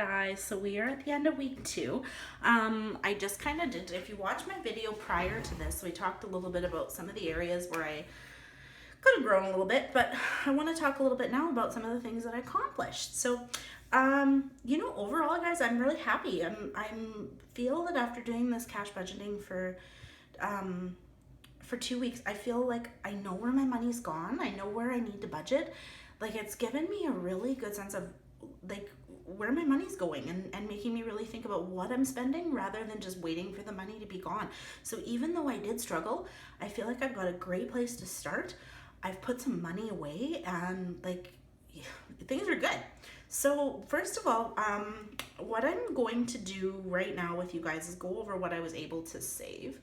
guys, so we are at the end of week 2. I just kind of did, if you watch my video prior to this, we talked a little bit about some of the areas where I could have grown a little bit, but I want to talk a little bit now about some of the things that I accomplished. So, overall, guys, I'm really happy. I'm feel that after doing this cash budgeting for 2 weeks, I feel like I know where my money's gone. I know where I need to budget. Like, it's given me a really good sense of like where my money's going, and making me really think about what I'm spending rather than just waiting for the money to be gone. So even though I did struggle, I feel like I've got a great place to start. I've put some money away, and things are good. So first of all, what I'm going to do right now with you guys is go over what I was able to save.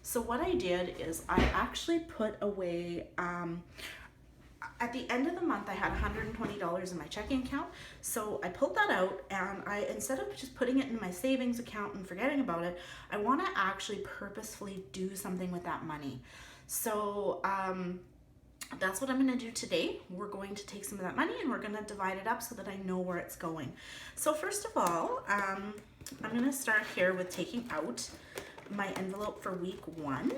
So what I did is I actually put away, at the end of the month, I had $120 in my checking account. So I pulled that out, and instead of just putting it in my savings account and forgetting about it, I want to actually purposefully do something with that money. So that's what I'm going to do today. We're going to take some of that money and we're going to divide it up so that I know where it's going. So first of all, I'm going to start here with taking out my envelope for week 1,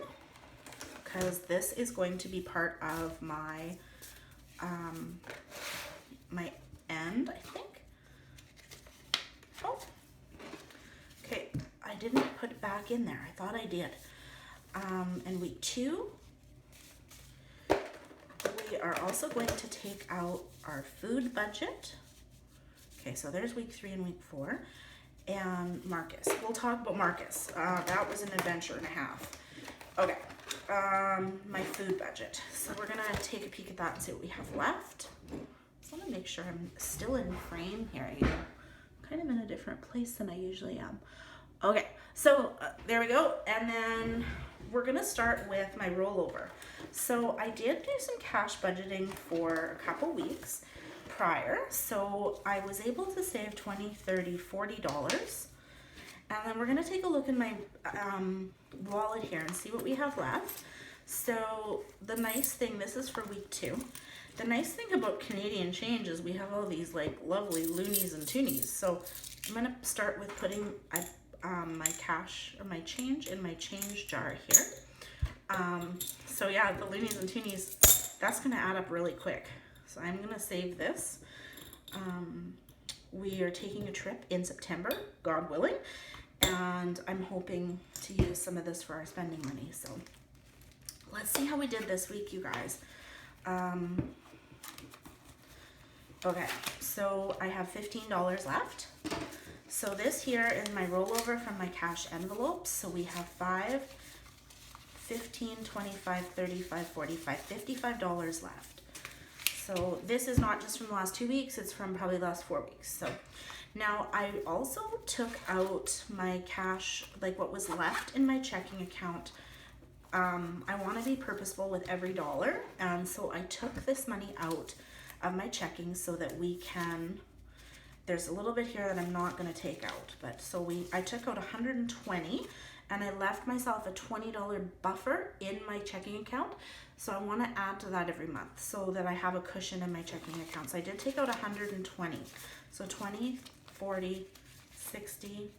because this is going to be part of my my end, I think. Oh, okay, I didn't put it back in there. I thought I did. In week 2, we are also going to take out our food budget. Okay, so there's week 3 and week 4. And Marcus. We'll talk about Marcus. That was an adventure and a half. Okay, my food budget. So we're gonna take a peek at that and see what we have left. Just wanna make sure I'm still in frame here. I'm kind of in a different place than I usually am. Okay, so there we go. And then we're gonna start with my rollover. So I did do some cash budgeting for a couple weeks prior. So I was able to save $20, $30, $40. And then we're gonna take a look in my wallet here and see what we have left. So the nice thing, this is for week 2. The nice thing about Canadian change is we have all these like lovely loonies and toonies. So I'm gonna start with putting my cash or my change in my change jar here. So yeah, the loonies and toonies, that's gonna add up really quick. So I'm gonna save this. We are taking a trip in September, God willing, and I'm hoping to use some of this for our spending money. So let's see how we did this week, you guys. Okay, so I have $15 left. So this here is my rollover from my cash envelopes. So we have 5, 15, 25, 35, 45, $55 left. So this is not just from the last 2 weeks, it's from probably the last 4 weeks. So now I also took out my cash, like what was left in my checking account. I want to be purposeful with every dollar, and so I took this money out of my checking so that we can, there's a little bit here that I'm not going to take out, but so I took out 120, and I left myself a $20 buffer in my checking account. So I want to add to that every month so that I have a cushion in my checking account. So I did take out 120. So 20, 40, 60,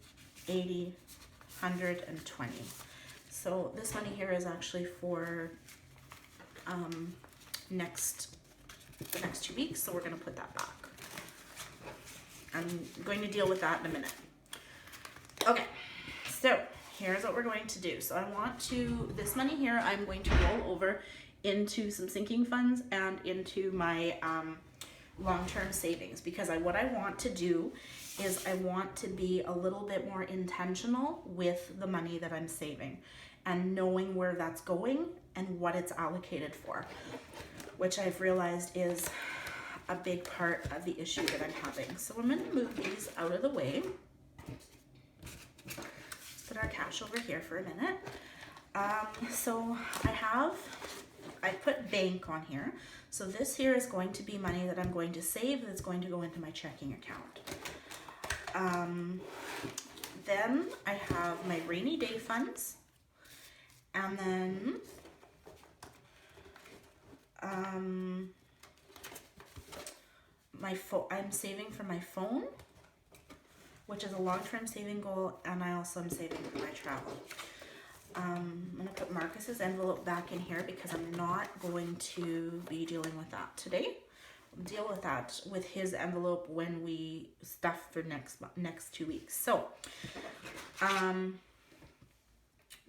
80, 120. So this money here is actually for the next 2 weeks. So we're going to put that back. I'm going to deal with that in a minute. Okay, so here's what we're going to do. So I want to, this money here, I'm going to roll over into some sinking funds and into my long-term savings, because what I want to do is I want to be a little bit more intentional with the money that I'm saving and knowing where that's going and what it's allocated for, which I've realized is a big part of the issue that I'm having. So I'm going to move these out of the way. Put our cash over here for a minute. So I put bank on here. So this here is going to be money that I'm going to save that's going to go into my checking account. Then I have my rainy day funds. And then I'm saving for my phone, which is a long-term saving goal, and I also am saving for my travel. I'm gonna put Marcus's envelope back in here because I'm not going to be dealing with that today. I'll deal with that with his envelope when we stuff for next 2 weeks. So,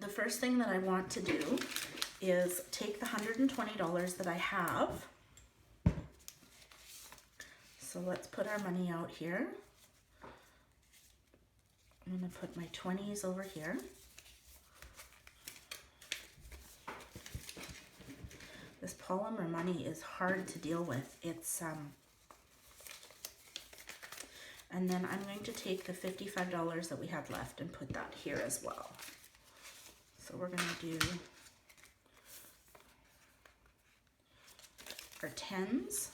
the first thing that I want to do is take the $120 that I have. So let's put our money out here. I'm gonna put my 20s over here. This polymer money is hard to deal with. It's, and then I'm going to take the $55 that we had left and put that here as well. So we're gonna do our 10s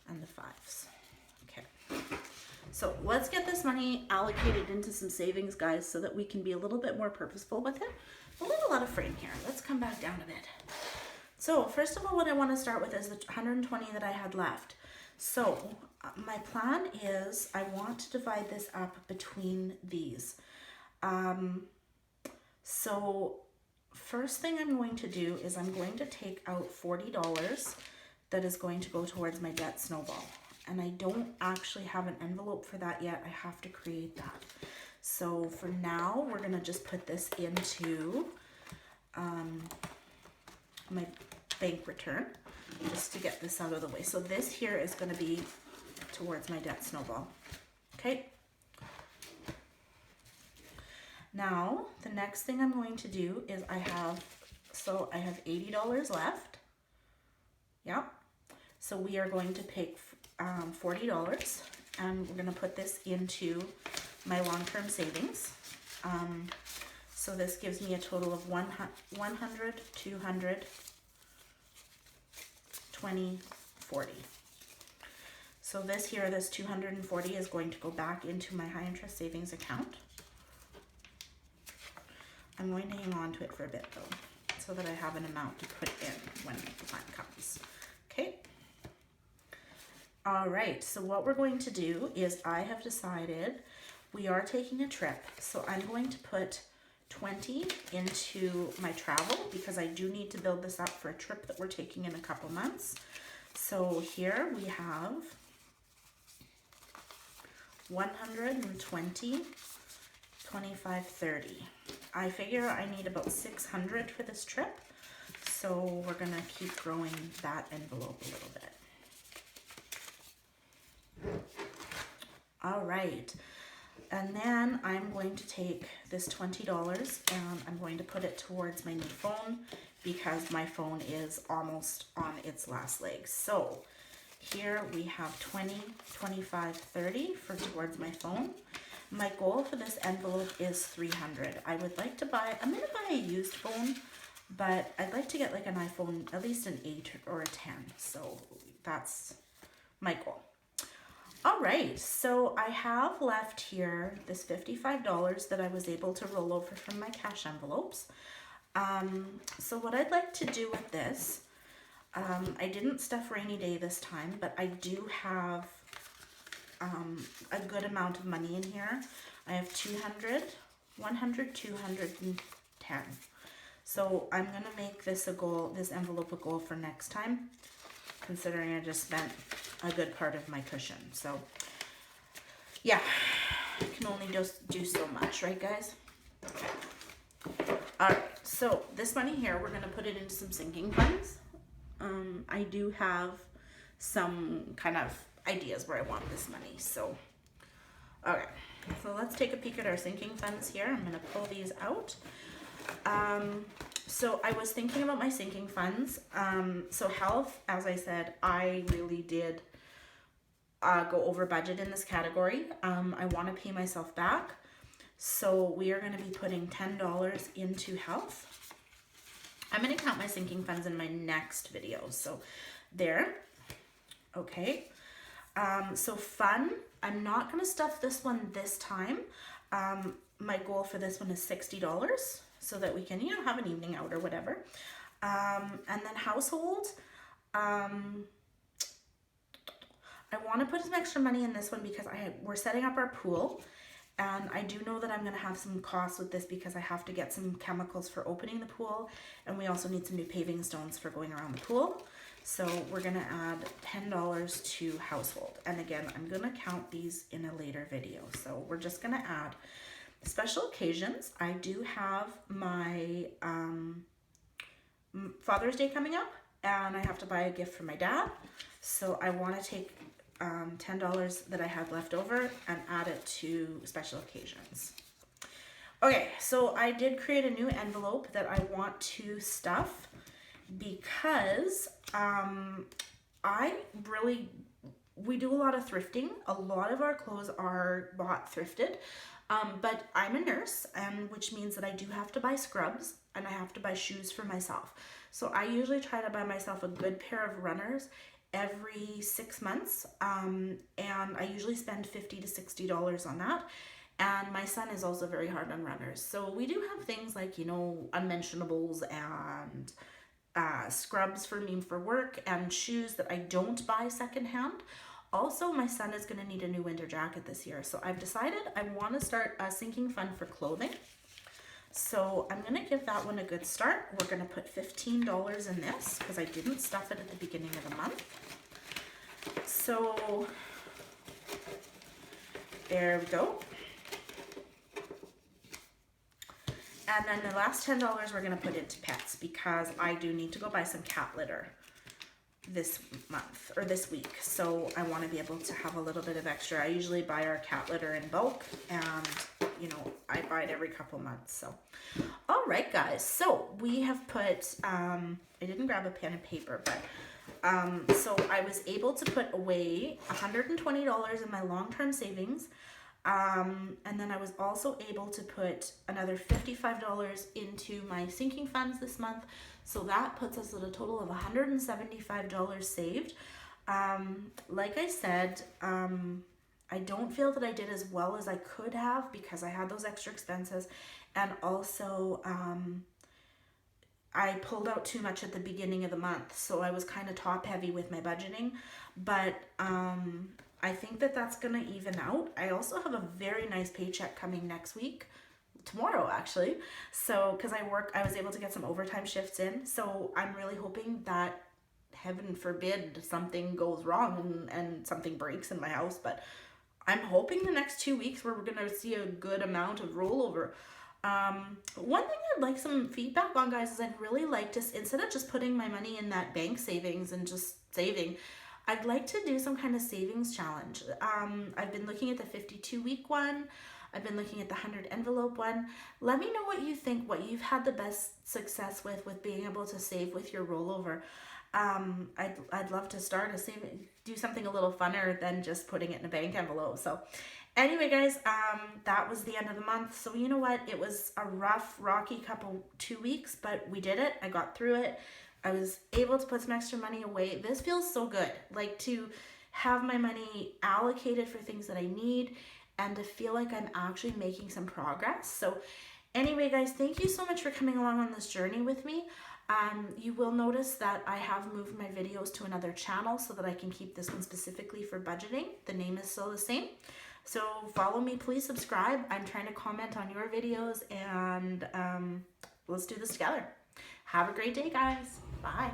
and the 5s. Okay. So let's get this money allocated into some savings, guys, so that we can be a little bit more purposeful with it. A little out of frame here. Let's come back down a bit. So first of all, what I want to start with is the 120 that I had left. So my plan is I want to divide this up between these. So first thing I'm going to do is I'm going to take out $40 that is going to go towards my debt snowball. And I don't actually have an envelope for that yet. I have to create that. So for now, we're gonna just put this into my bank return just to get this out of the way. So this here is gonna be towards my debt snowball, okay? Now, the next thing I'm going to do is I have $80 left. Yeah. So we are going to pick $40 and we're going to put this into my long-term savings. So this gives me a total of 100, 200, 20, 40. So this 240 is going to go back into my high interest savings account. I'm going to hang on to it for a bit though, so that I have an amount to put in when the time comes. Okay. All right, so what we're going to do is I have decided we are taking a trip. So I'm going to put 20 into my travel because I do need to build this up for a trip that we're taking in a couple months. So here we have 120, 25, 30. I figure I need about 600 for this trip. So we're gonna keep growing that envelope a little bit. All right, and then I'm going to take this $20 and I'm going to put it towards my new phone because my phone is almost on its last legs. So here we have 20, 25, 30 for towards my phone. My goal for this envelope is 300. I would like to I'm gonna buy a used phone, but I'd like to get like an iPhone, at least an 8 or a 10. So that's my goal. All right, so I have left here this $55 that I was able to roll over from my cash envelopes. So what I'd like to do with this, I didn't stuff rainy day this time, but I do have a good amount of money in here. I have 200, 100, 210. So I'm gonna make this a goal, this envelope a goal for next time, considering I just spent a good part of my cushion. So yeah, I can only just do so much, right guys? Okay. All right, so this money here, we're gonna put it into some sinking funds. I do have some kind of ideas where I want this money, so okay. So let's take a peek at our sinking funds here. I'm gonna pull these out. So I was thinking about my sinking funds. So health, as I said, I really did go over budget in this category. I want to pay myself back. So we are going to be putting $10 into health. I'm going to count my sinking funds in my next video. So there. Okay. So fun. I'm not going to stuff this one this time. My goal for this one is $60 so that we can, have an evening out or whatever. And then household. I want to put some extra money in this one because we're setting up our pool, and I do know that I'm going to have some costs with this because I have to get some chemicals for opening the pool, and we also need some new paving stones for going around the pool. So we're going to add $10 to household. And again, I'm going to count these in a later video. So we're just going to add special occasions. I do have my Father's Day coming up, and I have to buy a gift for my dad. So I want to take $10 that I had left over and add it to special occasions. Okay, so I did create a new envelope that I want to stuff because we do a lot of thrifting. A lot of our clothes are bought thrifted, but I'm a nurse, and which means that I do have to buy scrubs and I have to buy shoes for myself. So I usually try to buy myself a good pair of runners every 6 months, and I usually spend $50 to $60 on that. And my son is also very hard on runners. So we do have things like, you know, unmentionables and scrubs for me for work, and shoes that I don't buy secondhand. Also, my son is going to need a new winter jacket this year. So I've decided I want to start a sinking fund for clothing. So I'm going to give that one a good start. We're going to put $15 in this because I didn't stuff it at the beginning of the month. So there we go. And then the last $10 we're going to put into pets because I do need to go buy some cat litter this month or this week. So I want to be able to have a little bit of extra. I usually buy our cat litter in bulk, and you know, I buy it every couple months. So, all right, guys. So we have put, I didn't grab a pen and paper, but so I was able to put away $120 in my long-term savings. And then I was also able to put another $55 into my sinking funds this month. So that puts us at a total of $175 saved. Like I said, I don't feel that I did as well as I could have because I had those extra expenses, and also I pulled out too much at the beginning of the month, so I was kind of top heavy with my budgeting, but I think that that's gonna even out. I also have a very nice paycheck coming next week, tomorrow actually, so because I was able to get some overtime shifts in, so I'm really hoping that, heaven forbid, something goes wrong and something breaks in my house, but I'm hoping the next 2 weeks we're going to see a good amount of rollover. One thing I'd like some feedback on, guys, is I'd really like to, instead of just putting my money in that bank savings and just saving, I'd like to do some kind of savings challenge. I've been looking at the 52-week one. I've been looking at the 100 envelope one. Let me know what you think, what you've had the best success with being able to save with your rollover. I'd love to start do something a little funner than just putting it in a bank envelope. So anyway, guys, that was the end of the month. So you know what? It was a rough, rocky 2 weeks, but we did it. I got through it. I was able to put some extra money away. This feels so good, like to have my money allocated for things that I need and to feel like I'm actually making some progress. So anyway, guys, thank you so much for coming along on this journey with me. You will notice that I have moved my videos to another channel so that I can keep this one specifically for budgeting. The name is still the same. So follow me, please subscribe. I'm trying to comment on your videos, and let's do this together. Have a great day, guys. Bye.